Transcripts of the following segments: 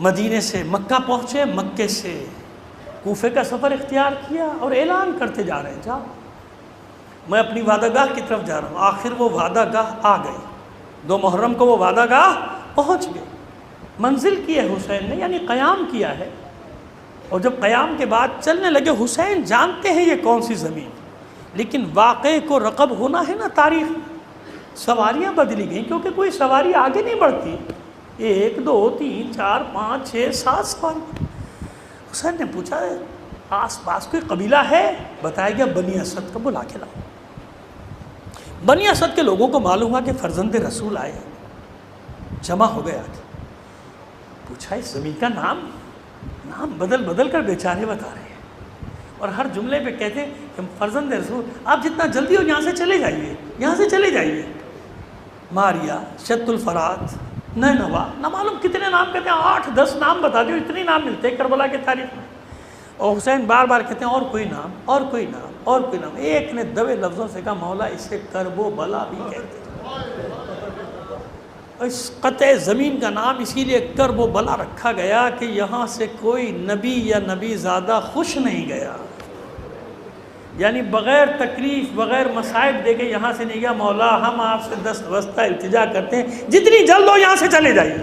مدینے سے مکہ پہنچے، مکے سے کوفے کا سفر اختیار کیا اور اعلان کرتے جا رہے ہیں جاؤ میں اپنی وعدہ گاہ کی طرف جا رہا ہوں۔ آخر وہ وعدہ گاہ آ گئی، 2 محرم کو وہ وعدہ گاہ پہنچ گئے، منزل کی ہے حسین نے، یعنی قیام کیا ہے۔ اور جب قیام کے بعد چلنے لگے، حسین جانتے ہیں یہ کون سی زمین، لیکن واقعے کو رقب ہونا ہے نا تاریخ میں۔ سواریاں بدلی گئیں کیونکہ کوئی سواری آگے نہیں بڑھتی، 1 2 3 4 5 6 7 سواری۔ حسین نے پوچھا آس پاس کوئی قبیلہ ہے؟ بتایا گیا بنی اسد کا، بلا کے لاؤ۔ بنی اسد کے لوگوں کو معلوم ہوا کہ فرزند رسول آئے ہیں، جمع ہو گئے آگے۔ پوچھا اس زمین کا نام بدل بدل کر بیچارے بتا رہے ہیں، اور ہر جملے پہ کہتے ہیں کہ فرزند رسول آپ جتنا جلدی ہو یہاں سے چلے جائیے، یہاں سے چلے جائیے۔ ماریا، شت الفرات، نینوا، نہ معلوم کتنے نام کہتے ہیں، 8 10 نام بتا دیو، اتنے نام ملتے ہیں کربلا کے تاریخ میں۔ اور حسین بار بار کہتے ہیں اور کوئی نام، اور کوئی نام، اور کوئی نام۔ ایک نے دبے لفظوں سے کہا مولا اسے کرب و بلا بھی کہتے ہیں، اس قطع زمین کا نام اسی لیے کرب و بلا رکھا گیا کہ یہاں سے کوئی نبی یا نبی زادہ خوش نہیں گیا، یعنی بغیر تکلیف بغیر مصائب دے کے یہاں سے نہیں گیا، مولا ہم آپ سے دست وسطہ التجا کرتے ہیں جتنی جلد ہو یہاں سے چلے جائیے۔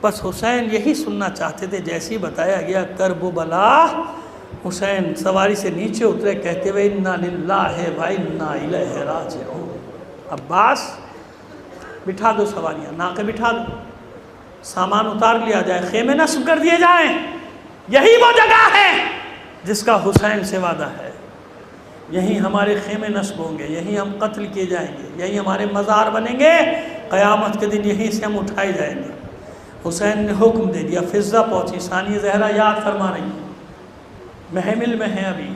بس حسین یہی سننا چاہتے تھے۔ جیسے ہی بتایا گیا کرب و بلا، حسین سواری سے نیچے اترے کہتے ہوئے انا للہ و انا الیہ راجعون۔ عباس بٹھا دو سواریاں، ناقے بٹھا دو، سامان اتار لیا جائے، خیمے نصب کر دیے جائیں۔ یہی وہ جگہ ہے جس کا حسین سے وعدہ ہے، یہیں ہمارے خیمے نصب ہوں گے، یہیں ہم قتل کیے جائیں گے، یہیں ہمارے مزار بنیں گے، قیامت کے دن یہیں سے ہم اٹھائے جائیں گے۔ حسین نے حکم دے دیا، فضہ پہنچی، ثانیہ زہرا یاد فرما رہی ہیں، محمل میں ہے ابھی،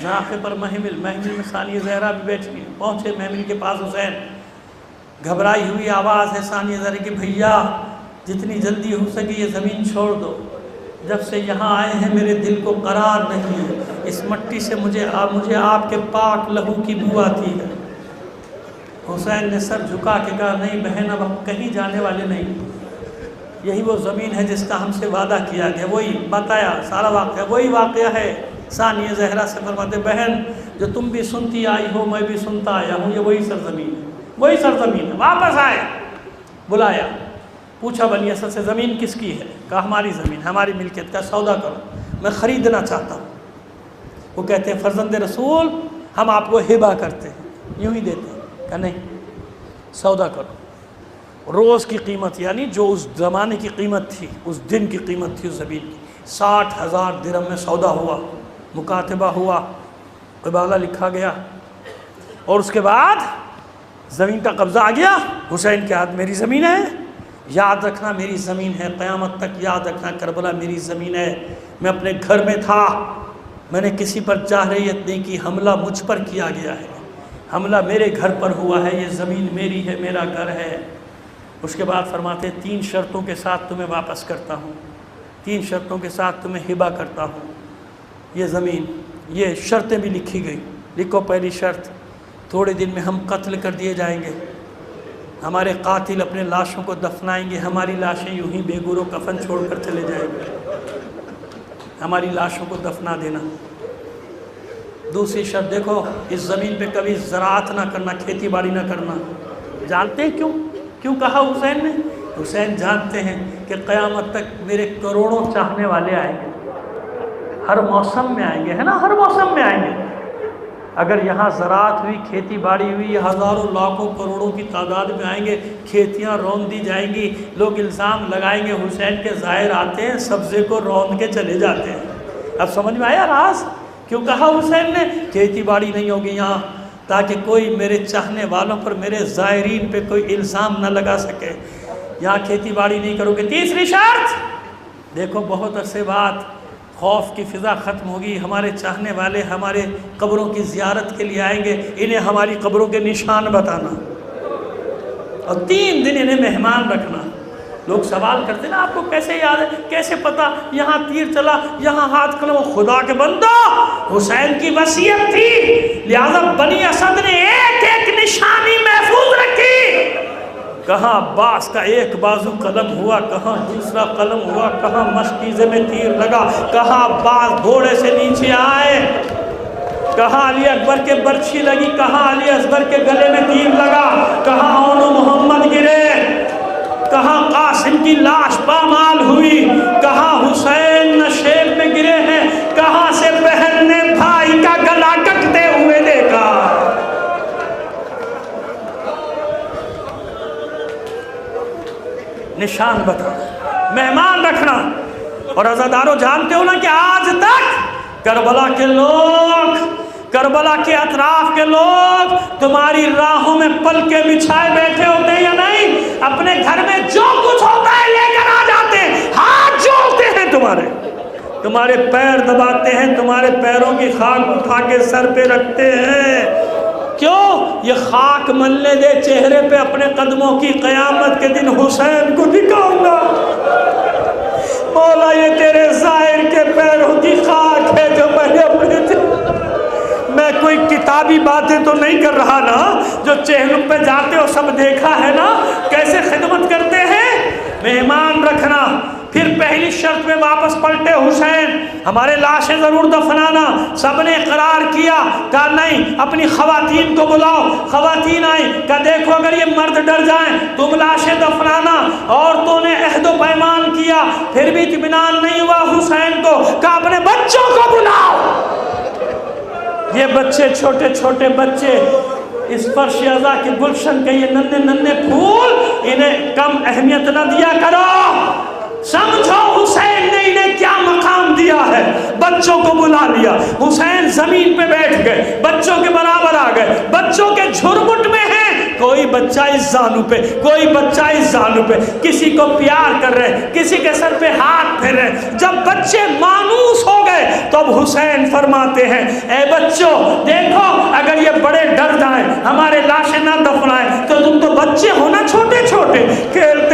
ناقے پر محمل میں ثانیہ زہرا بھی بیٹھ گئی۔ پہنچے محمل کے پاس حسین، گھبرائی ہوئی آواز ہے ثانیہ زہرا کی، بھیا جتنی جلدی ہو سکے یہ زمین چھوڑ دو، جب سے یہاں آئے ہیں میرے دل کو قرار نہیں ہے، اس مٹی سے مجھے آپ کے پاک لہو کی بو آتی ہے۔ حسین نے سر جھکا کے کہا نہیں بہن، اب ہم کہیں جانے والے نہیں، یہی وہ زمین ہے جس کا ہم سے وعدہ کیا گیا۔ وہی بتایا سارا واقعہ، وہی واقعہ ہے۔ ثانیہ زہرا سے فرماتے بہن جو تم بھی سنتی آئی ہو میں بھی سنتا آیا ہوں، یہ وہی سرزمین ہے، وہی سرزمین ہے۔ واپس آئے، بلایا، پوچھا بنی اسد سے زمین کس کی ہے؟ کہا ہماری زمین، ہماری ملکیت کا سودا کرو، میں خریدنا چاہتا ہوں۔ وہ کہتے ہیں فرزند رسول ہم آپ کو ہبہ کرتے ہیں، یوں ہی دیتے ہیں۔ کہا نہیں، سودا کرو، روز کی قیمت، یعنی جو اس زمانے کی قیمت تھی، اس دن کی قیمت تھی اس زمین کی، 60,000 درہم میں سودا ہوا، مکاتبہ ہوا، قبالہ لکھا گیا، اور اس کے بعد زمین کا قبضہ آ گیا حسین کے ہاتھ۔ میری زمین ہے، یاد رکھنا میری زمین ہے، قیامت تک یاد رکھنا کربلا میری زمین ہے۔ میں اپنے گھر میں تھا، میں نے کسی پر جارحیت نہیں کی، حملہ مجھ پر کیا گیا ہے، حملہ میرے گھر پر ہوا ہے، یہ زمین میری ہے، میرا گھر ہے۔ اس کے بعد فرماتے 3 شرطوں کے ساتھ تمہیں واپس کرتا ہوں، 3 شرطوں کے ساتھ تمہیں ہبہ کرتا ہوں یہ زمین۔ یہ شرطیں بھی لکھی گئی، لکھو پہلی شرط، تھوڑے دن میں ہم قتل کر دیے جائیں گے، ہمارے قاتل اپنے لاشوں کو دفنائیں گے، ہماری لاشیں یوں ہی بے گور و کفن چھوڑ کر چلے جائیں گے، ہماری لاشوں کو دفنا دینا۔ دوسری شرط دیکھو، اس زمین پہ کبھی زراعت نہ کرنا، کھیتی باڑی نہ کرنا۔ جانتے ہیں کیوں کہا حسین نے؟ حسین جانتے ہیں کہ قیامت تک میرے کروڑوں چاہنے والے آئیں گے، ہر موسم میں آئیں گے، ہے نا، ہر موسم میں آئیں گے۔ اگر یہاں زراعت ہوئی، کھیتی باڑی ہوئی، ہزاروں لاکھوں کروڑوں کی تعداد میں آئیں گے، کھیتیاں روند دی جائیں گی، لوگ الزام لگائیں گے حسین کے ظاہر آتے ہیں سبزے کو روند کے چلے جاتے ہیں۔ اب سمجھ میں آیا راز؟ کیوں کہا حسین نے کھیتی باڑی نہیں ہوگی یہاں، تاکہ کوئی میرے چاہنے والوں پر، میرے زائرین پہ کوئی الزام نہ لگا سکے، یہاں کھیتی باڑی نہیں کرو گے۔ تیسری شرط دیکھو، بہت عرصے بعد خوف کی فضا ختم ہوگی، ہمارے چاہنے والے ہمارے قبروں کی زیارت کے لیے آئیں گے، انہیں ہماری قبروں کے نشان بتانا، اور 3 دن انہیں مہمان رکھنا۔ لوگ سوال کرتے نا آپ کو کیسے یاد ہے، کیسے پتا یہاں تیر چلا، یہاں ہاتھ قلم؟ خدا کے بندو، حسین کی وصیت تھی، لہذا بنی اسد نے ایک ایک نشانی محفوظ رکھی۔ کہاں عباس کا ایک بازو قلم ہوا، کہاں دوسرا قلم ہوا، کہاں مشکیزے میں تیر لگا، کہاں عباس گھوڑے سے نیچے آئے، کہاں علی اکبر کے برچھی لگی، کہاں علی اصغر کے گلے میں تیر لگا، کہاں اون و محمد گرے، کہاں قاسم کی لاش پامال ہوئی، کہاں حسین نشیب میں گرے ہیں، کہاں سے بہن نے بھائی کا گلا کٹتے ہوئے دیکھا۔ نشان بتانا، مہمان رکھنا۔ اور عزادارو جانتے ہو نا کہ آج تک کربلا کے لوگ، کربلا کے اطراف کے لوگ تمہاری راہوں میں پلکیں بچھائے بیٹھے ہوتے ہیں یا نہیں؟ اپنے گھر میں جو کچھ ہوتا ہے لے کر آ جاتے ہیں، ہاتھ جوڑتے ہیں تمہارے پیر دباتے ہیں، تمہارے پیروں کی خاک اٹھا کے سر پہ رکھتے ہیں۔ کیوں؟ یہ خاک ملنے دے چہرے پہ اپنے قدموں کی، قیامت کے دن حسین کو دکھاؤں گا۔ مولا یہ تیرے ظاہر کے پیروں کی خاک ہے جو میں نے اپنے میں کوئی کتابی باتیں تو نہیں کر رہا نا، جو چہلم پہ جاتے ہو سب دیکھا ہے نا کیسے خدمت کرتے ہیں۔ مہمان رکھنا۔ پھر پہلی شرط میں واپس پلٹے حسین، ہمارے لاشیں ضرور دفنانا۔ سب نے اقرار کیا، کہا نہیں اپنی خواتین کو بلاؤ۔ خواتین آئیں، کہا دیکھو اگر یہ مرد ڈر جائیں تم لاشیں دفنانا۔ عورتوں نے عہد و پیمان کیا، پھر بھی اطمینان نہیں ہوا حسین کو، کہا اپنے بچوں کو بلاؤ۔ یہ بچے چھوٹے چھوٹے بچے، اس فرش عزا کے گلشن کے یہ ننھے ننھے پھول، انہیں کم اہمیت نہ دیا کرو۔ سمجھو حسین نے انہیں کیا مقام دیا ہے۔ بچوں کو بلا لیا، حسین زمین پہ بیٹھ گئے، بچوں کے برابر آ گئے، بچوں کے جھرمٹ میں ہیں، کوئی بچہ اس زانو پہ، کوئی بچہ اس زانو پہ، کسی کو پیار کر رہے، کسی کے سر پہ ہاتھ پھیر رہے۔ جب بچے مانوس ہو گئے تو اب حسین فرماتے ہیں اے بچوں دیکھو اگر یہ بڑے ڈر جائیں ہمارے لاشیں نہ دفنائیں تو تم تو بچے ہو نا چھوٹے چھوٹے، کھیلتے